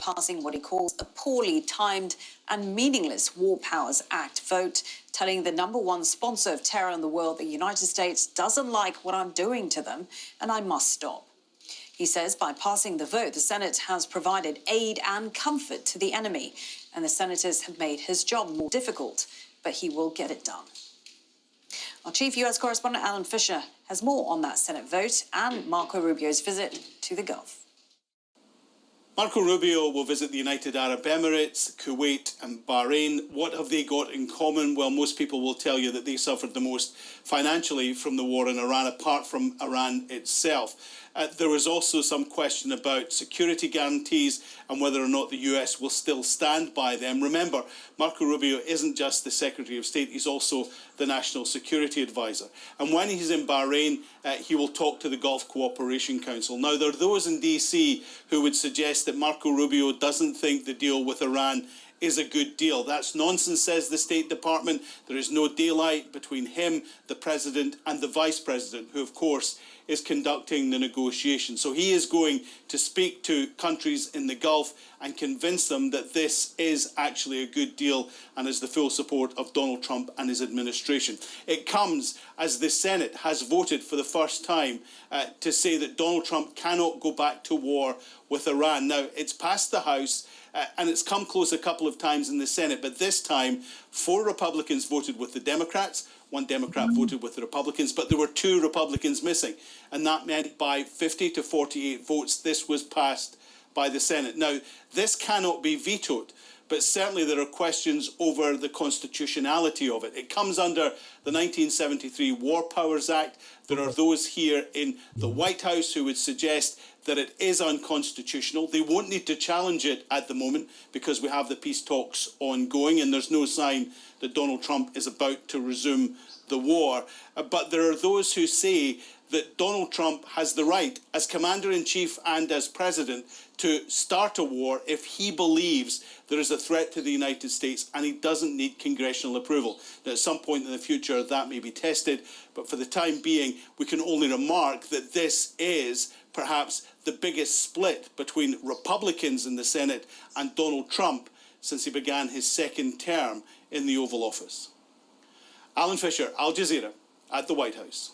passing what he calls a poorly timed and meaningless War Powers Act vote, telling the #1 sponsor of terror in the world, the United States, doesn't like what I'm doing to them and I must stop. He says by passing the vote, the Senate has provided aid and comfort to the enemy, and the senators have made his job more difficult, but he will get it done. Our chief US correspondent, Alan Fisher, has more on that Senate vote and Marco Rubio's visit to the Gulf. Marco Rubio will visit the United Arab Emirates, Kuwait and Bahrain. What have they got in common? Well, most people will tell you that they suffered the most financially from the war in Iran, apart from Iran itself. There was also some question about security guarantees and whether or not the US will still stand by them. Remember, Marco Rubio isn't just the Secretary of State, he's also the National Security Advisor. And when he's in Bahrain, he will talk to the Gulf Cooperation Council. Now, there are those in DC who would suggest that Marco Rubio doesn't think the deal with Iran is a good deal. That's nonsense, says the State Department. There is no daylight between him, the President, and the Vice President, who, of course, is conducting the negotiations. So he is going to speak to countries in the Gulf and convince them that this is actually a good deal and has the full support of Donald Trump and his administration. It comes as the Senate has voted for the first time to say that Donald Trump cannot go back to war with Iran. Now, it's passed the House and it's come close a couple of times in the Senate, but this time 4 Republicans voted with the Democrats, 1 Democrat voted with the Republicans, but there were 2 Republicans missing, and that meant by 50 to 48 votes this was passed by the Senate. Now, this cannot be vetoed, but certainly there are questions over the constitutionality of it. It comes under the 1973 War Powers Act. There are those here in the White House who would suggest that it is unconstitutional. They won't need to challenge it at the moment because we have the peace talks ongoing and there's no sign that Donald Trump is about to resume the war. But there are those who say that Donald Trump has the right, as Commander-in-Chief and as President, to start a war if he believes there is a threat to the United States and he doesn't need congressional approval. Now, at some point in the future, that may be tested, but for the time being, we can only remark that this is perhaps the biggest split between Republicans in the Senate and Donald Trump since he began his 2nd term in the Oval Office. Alan Fisher, Al Jazeera, at the White House.